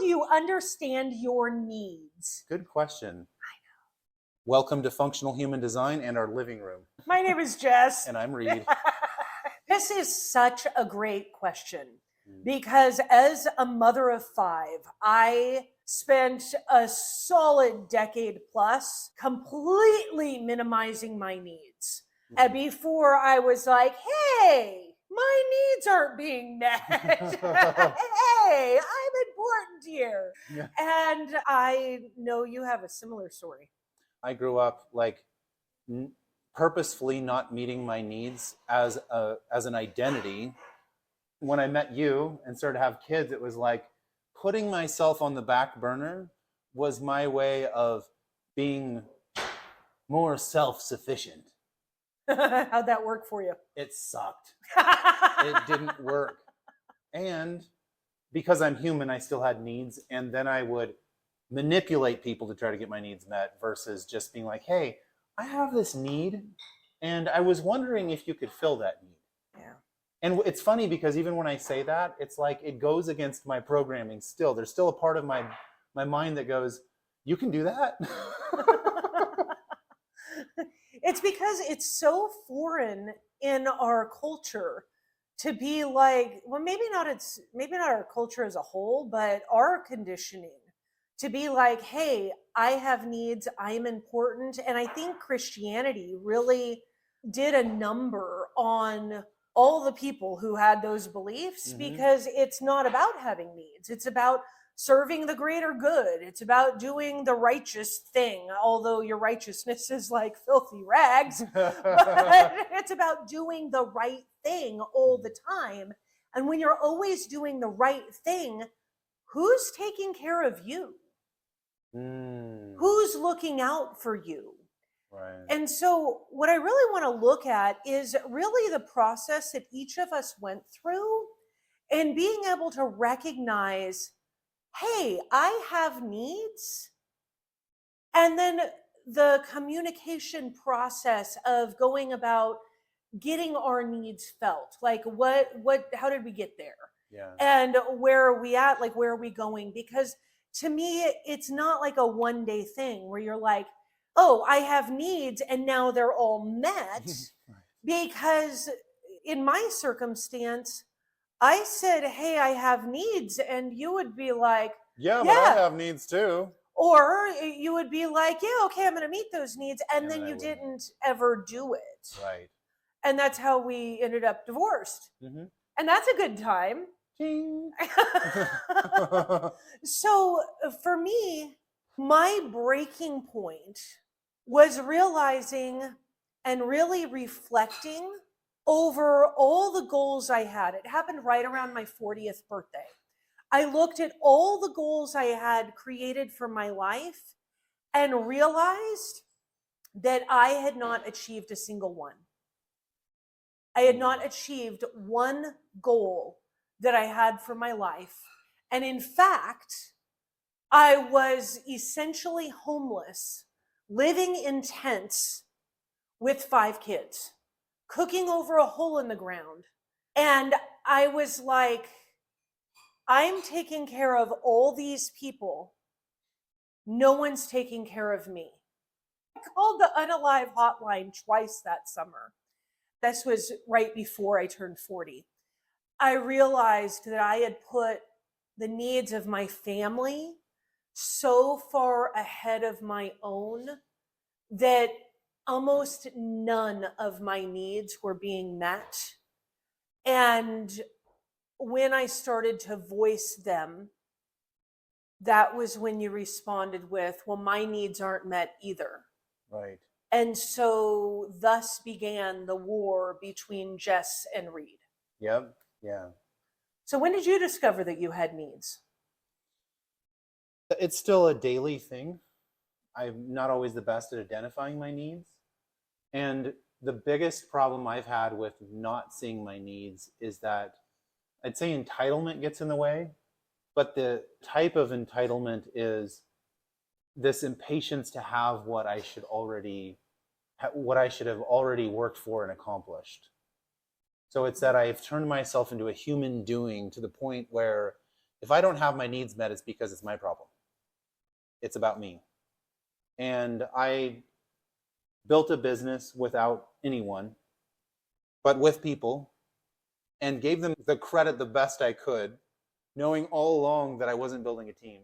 do you understand your needs? Good question. Welcome to Functional Human Design and our living room. My name is Jess. And I'm Reid. This is such a great question because as a mother of 5, I spent a solid decade plus completely minimizing my needs. And before I was like, hey, my needs aren't being met. Hey, I'm important here. Yeah. And I know you have a similar story. I grew up like purposefully not meeting my needs as an identity. When I met you and started to have kids, it was like putting myself on the back burner was my way of being more self-sufficient. How'd that work for you? It sucked. It didn't work. And because I'm human, I still had needs. And then I would manipulate people to try to get my needs met versus just being like, hey, I have this need and I was wondering if you could fill that need. Yeah. And it's funny because even when I say that, it's like it goes against my programming still. There's still a part of my mind that goes, you can do that? It's because it's so foreign in our culture to be like, well, maybe not our culture as a whole, but our conditioning to be like, hey, I have needs, I'm important. And I think Christianity really did a number on all the people who had those beliefs because it's not about having needs. It's about serving the greater good. It's about doing the righteous thing, although your righteousness is like filthy rags. But it's about doing the right thing all the time. And when you're always doing the right thing, who's taking care of you? Who's looking out for you? Right. And so what I really want to look at is really the process that each of us went through and being able to recognize, hey, I have needs. And then the communication process of going about getting our needs felt. Like how did we get there? Yeah. And where are we at? Like, where are we going? Because to me, it's not like a one-day thing where you're like, oh, I have needs and now they're all met. Because in my circumstance, I said, hey, I have needs. And you would be like, yeah, but I have needs too. Or you would be like, yeah, okay, I'm going to meet those needs. And then you didn't ever do it. Right. And that's how we ended up divorced. And that's a good time. So for me, my breaking point was realizing and really reflecting over all the goals I had. It happened right around my 40th birthday. I looked at all the goals I had created for my life and realized that I had not achieved a single one. I had not achieved one goal that I had for my life. And in fact, I was essentially homeless, living in tents with 5 kids, cooking over a hole in the ground. And I was like, I'm taking care of all these people. No one's taking care of me. I called the Unalive hotline twice that summer. This was right before I turned 40. I realized that I had put the needs of my family so far ahead of my own that almost none of my needs were being met. And when I started to voice them, that was when you responded with, well, my needs aren't met either. Right. And so thus began the war between Jes and Reid. Yep. Yeah. So when did you discover that you had needs? It's still a daily thing. I'm not always the best at identifying my needs. And the biggest problem I've had with not seeing my needs is that I'd say entitlement gets in the way, but the type of entitlement is this impatience to have what I should have already worked for and accomplished. So it's that I've turned myself into a human doing to the point where If I don't have my needs met, it's because it's my problem. It's about me. And I built a business without anyone, but with people, and gave them the credit the best I could, knowing all along that I wasn't building a team,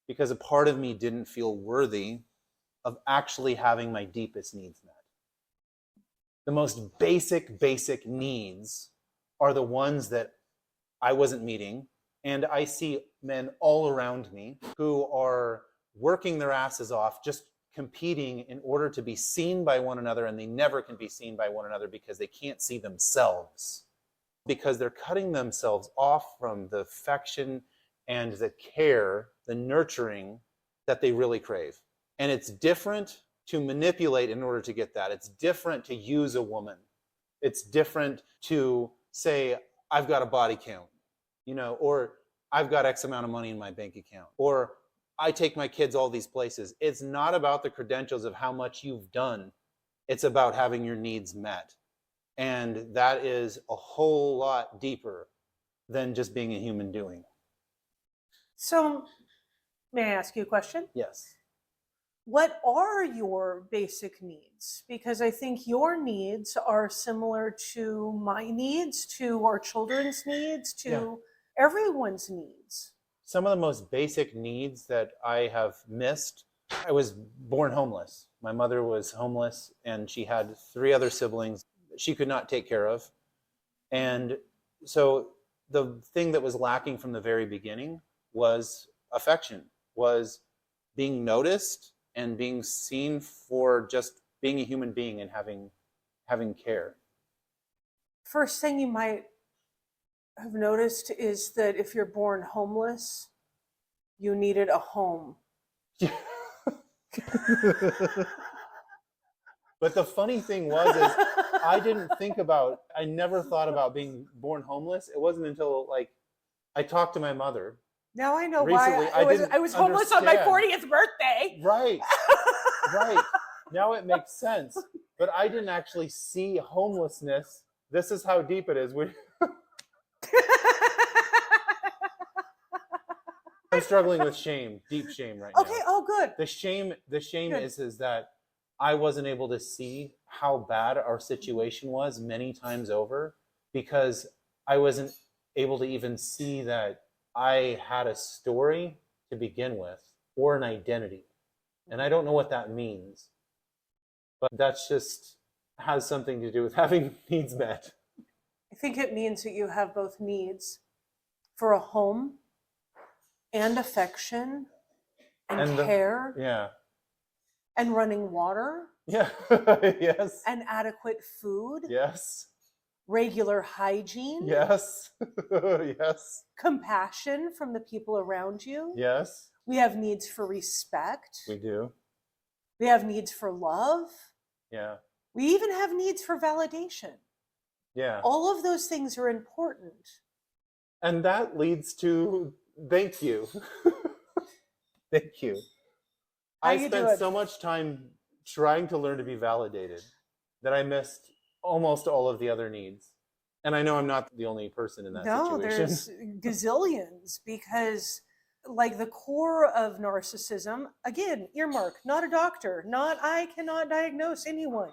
because a part of me didn't feel worthy of actually having my deepest needs met. The most basic needs are the ones that I wasn't meeting. And I see men all around me who are working their asses off, just competing in order to be seen by one another, and they never can be seen by one another because they can't see themselves, because they're cutting themselves off from the affection and the care, the nurturing that they really crave. And it's different to manipulate in order to get that. It's different to use a woman. It's different to say, I've got a body count, or I've got X amount of money in my bank account, or I take my kids all these places. It's not about the credentials of how much you've done. It's about having your needs met. And that is a whole lot deeper than just being a human doing. So, may I ask you a question? Yes. What are your basic needs? Because I think your needs are similar to my needs, to our children's needs, to everyone's needs. Some of the most basic needs that I have missed, I was born homeless. My mother was homeless, and she had 3 other siblings that she could not take care of. And so the thing that was lacking from the very beginning was affection, was being noticed and being seen for just being a human being and having care. First thing you might have noticed is that if you're born homeless, you needed a home. But the funny thing was is I never thought about being born homeless. It wasn't until I talked to my mother. Now I know Recently, why I was homeless on my 40th birthday. Right. Right. Now it makes sense. But I didn't actually see homelessness. This is how deep it is. I'm struggling with shame, deep shame right now. Okay, oh good. The shame Good. is that I wasn't able to see how bad our situation was many times over, because I wasn't able to even see that I had a story to begin with, or an identity. And I don't know what that means, but that's just has something to do with having needs met. I think it means that you have both needs for a home and affection and care Yeah. and running water. Yeah. Yes. And adequate food. Yes. Regular hygiene. Yes. Yes. Compassion from the people around you. Yes. We have needs for respect. We do. We have needs for love. Yeah. We even have needs for validation. Yeah. All of those things are important. And that leads to thank you. Thank you. I spent so much time trying to learn to be validated that I missed almost all of the other needs. And I know I'm not the only person in that situation. No, there's gazillions, because the core of narcissism, again, earmark, not a doctor, I cannot diagnose anyone.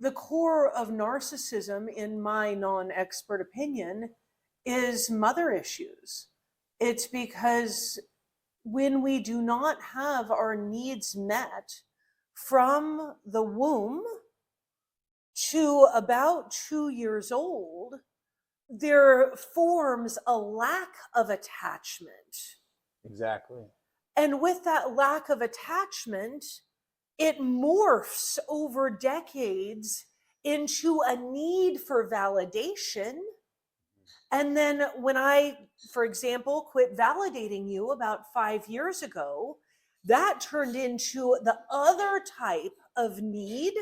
The core of narcissism, in my non-expert opinion, is mother issues. It's because when we do not have our needs met from the womb to about 2 years old, there forms a lack of attachment. Exactly. And with that lack of attachment, it morphs over decades into a need for validation. And then when I, for example, quit validating you about 5 years ago, that turned into the other type of need,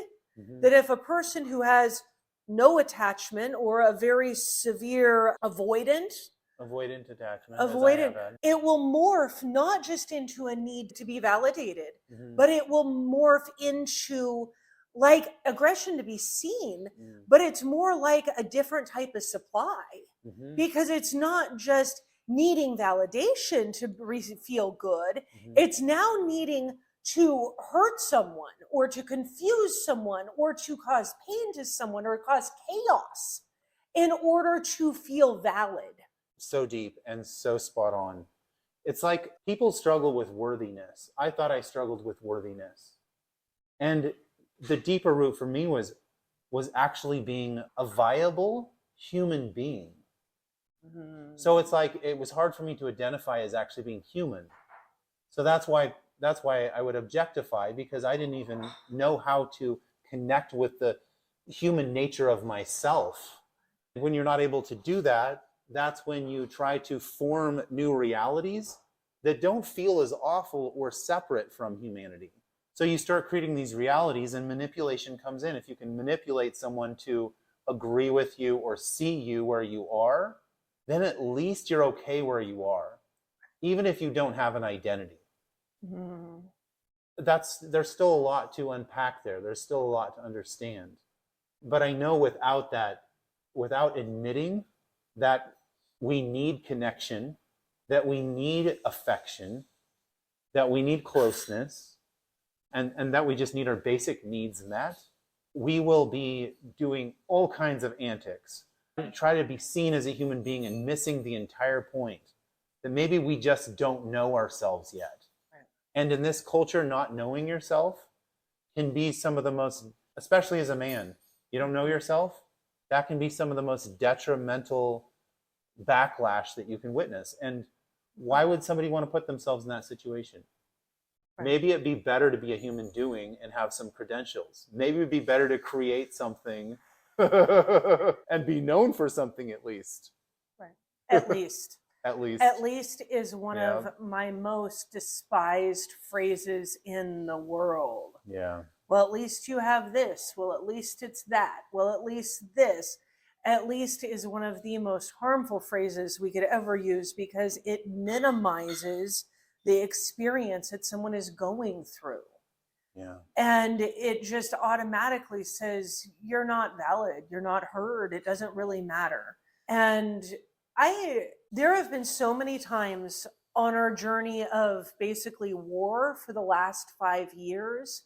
that if a person who has no attachment or a very severe avoidant attachment, it will morph not just into a need to be validated, but it will morph into aggression to be seen, but it's more like a different type of supply, because it's not just needing validation to feel good. It's now needing to hurt someone or to confuse someone or to cause pain to someone or cause chaos in order to feel valid. So deep and so spot on. It's like people struggle with worthiness. I thought I struggled with worthiness. And the deeper root for me was actually being a viable human being. So it's like it was hard for me to identify as actually being human. So that's why I would objectify, because I didn't even know how to connect with the human nature of myself. When you're not able to do that, that's when you try to form new realities that don't feel as awful or separate from humanity. So you start creating these realities and manipulation comes in. If you can manipulate someone to agree with you or see you where you are, then at least you're okay where you are, even if you don't have an identity. There's still a lot to unpack there. There's still a lot to understand. But I know without admitting that we need connection, that we need affection, that we need closeness, and that we just need our basic needs met, we will be doing all kinds of antics. Try to be seen as a human being and missing the entire point that maybe we just don't know ourselves yet. Right. And in this culture, not knowing yourself can be some of the most, especially as a man, you don't know yourself, that can be some of the most detrimental backlash that you can witness. And why would somebody want to put themselves in that situation? Right. Maybe it'd be better to be a human doing and have some credentials. Maybe it'd be better to create something and be known for something at least. Right. At least. At least. At least is one of my most despised phrases in the world. Yeah. Well, at least you have this. Well, at least it's that. Well, at least this. At least is one of the most harmful phrases we could ever use because it minimizes the experience that someone is going through. Yeah. And it just automatically says, you're not valid, you're not heard, it doesn't really matter. And there have been so many times on our journey of basically war for the last 5 years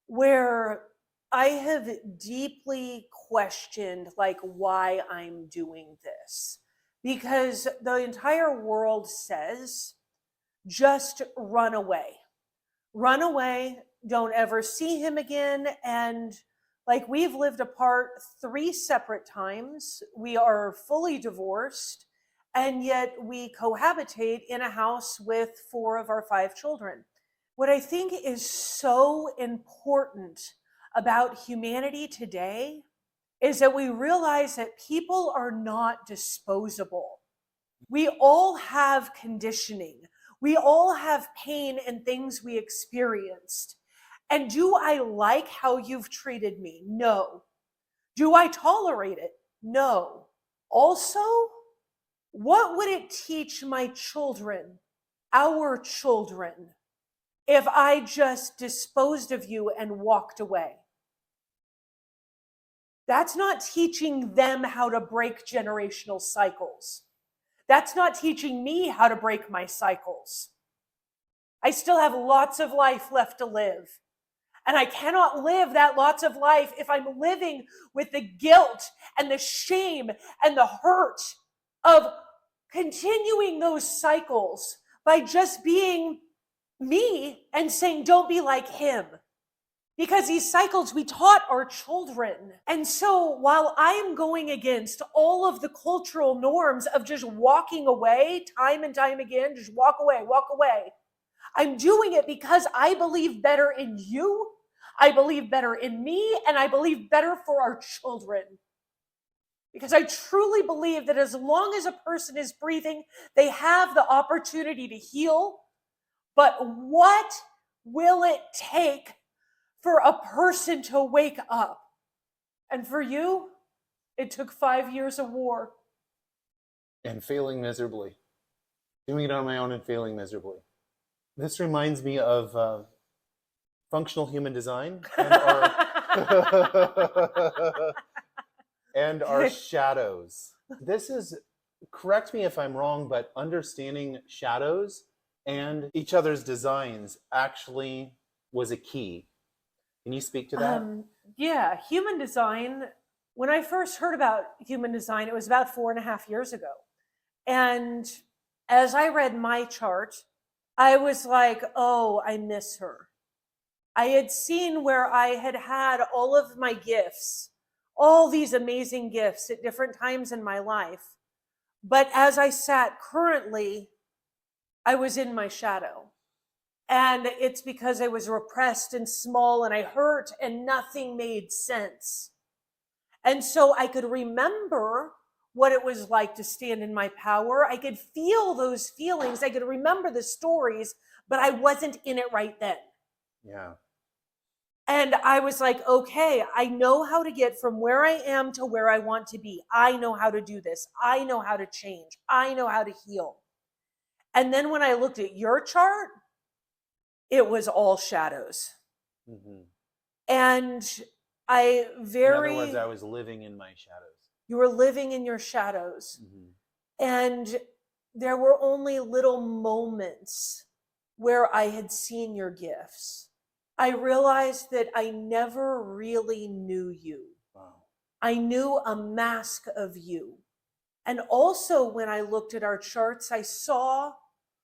where I have deeply questioned like why I'm doing this. Because the entire world says, just run away. Run away, don't ever see him again. And like we've lived apart 3 separate times. We are fully divorced, and yet we cohabitate in a house with 4 of our 5 children. What I think is so important about humanity today is that we realize that people are not disposable. We all have conditioning. We all have pain and things we experienced. And do I like how you've treated me? No. Do I tolerate it? No. Also, what would it teach my children, our children, if I just disposed of you and walked away? That's not teaching them how to break generational cycles. That's not teaching me how to break my cycles. I still have lots of life left to live. And I cannot live that lots of life if I'm living with the guilt and the shame and the hurt of continuing those cycles by just being me and saying, don't be like him. Because these cycles we taught our children. And so while I'm going against all of the cultural norms of just walking away time and time again, just walk away, I'm doing it because I believe better in you, I believe better in me, and I believe better for our children. Because I truly believe that as long as a person is breathing, they have the opportunity to heal. But what will it take for a person to wake up? And for you, it took 5 years of war. And failing miserably. Doing it on my own and failing miserably. This reminds me of functional human design and our, and our shadows. This is correct me if I'm wrong, but understanding shadows and each other's designs actually was a key. Can you speak to that? Yeah, human design. When I first heard about human design, it was about 4.5 years ago. And as I read my chart, I was like, oh, I miss her. I had seen where I had had all of my gifts, all these amazing gifts at different times in my life. But as I sat currently, I was in my shadow. And it's because I was repressed and small and I hurt and nothing made sense. And so I could remember what it was like to stand in my power. I could feel those feelings. I could remember the stories, but I wasn't in it right then. Yeah. And I was like, okay, I know how to get from where I am to where I want to be. I know how to do this. I know how to change. I know how to heal. And then when I looked at your chart, it was all shadows. Mm-hmm. And I In other words, I was living in my shadows. You were living in your shadows. Mm-hmm. And there were only little moments where I had seen your gifts. I realized that I never really knew you. Wow. I knew a mask of you. And also when I looked at our charts, I saw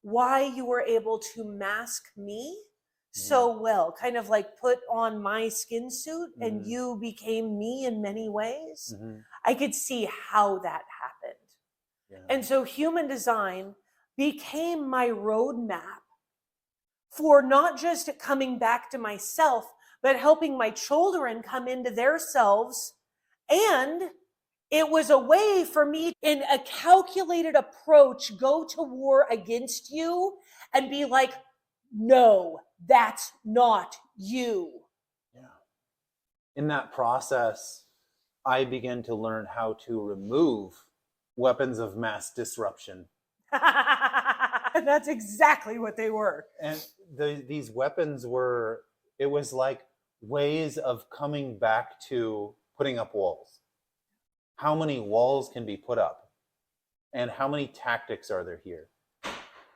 why you were able to mask me so well, kind of like put on my skin suit and you became me in many ways. I could see how that happened. Yeah. And so human design became my roadmap for not just coming back to myself, but helping my children come into their selves. And it was a way for me, in a calculated approach, go to war against you and be like, no, that's not you. Yeah. In that process, I began to learn how to remove weapons of mass disruption. That's exactly what they were. And these weapons were, it was like ways of coming back to putting up walls. How many walls can be put up? And how many tactics are there here?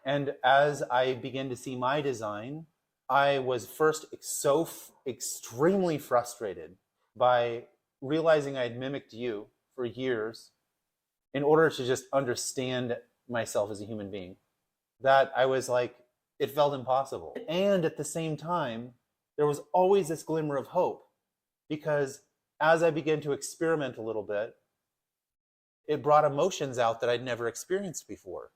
And as I began to see my design, I was first so extremely frustrated by realizing I had mimicked you for years in order to just understand myself as a human being, that I was like, it felt impossible. And at the same time, there was always this glimmer of hope, because as I began to experiment a little bit, it brought emotions out that I'd never experienced before.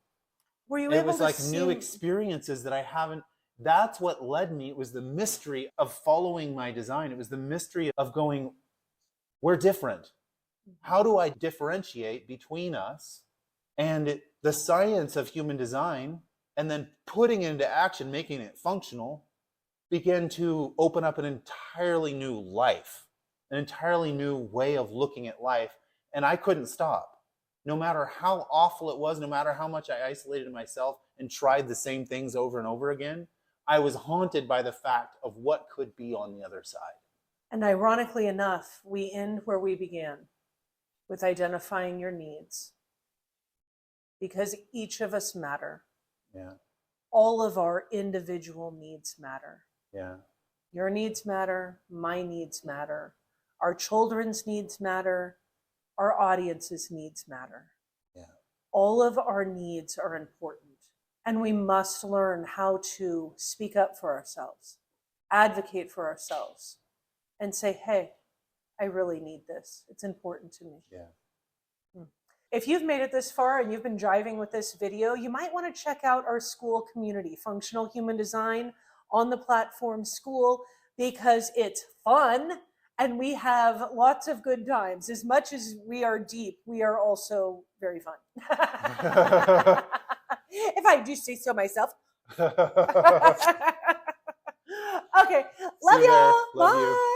Were you able to It was like new experiences that I haven't. That's what led me. It was the mystery of following my design. It was the mystery of going, we're different. How do I differentiate between us? And the science of human design, and then putting it into action, making it functional, began to open up an entirely new life, an entirely new way of looking at life. And I couldn't stop. No matter how awful it was, no matter how much I isolated myself and tried the same things over and over again, I was haunted by the fact of what could be on the other side. And ironically enough, we end where we began, with identifying your needs. Because each of us matter. Yeah. All of our individual needs matter. Yeah. Your needs matter, my needs matter, our children's needs matter, our audience's needs matter. Yeah. All of our needs are important. And we must learn how to speak up for ourselves, advocate for ourselves, and say, hey, I really need this. It's important to me. Yeah. If you've made it this far and you've been driving with this video, you might want to check out our Skool community, Functional Human Design, on the platform Skool, because it's fun and we have lots of good times. As much as we are deep, we are also very fun. If I do say so myself. Okay, love y'all. Bye.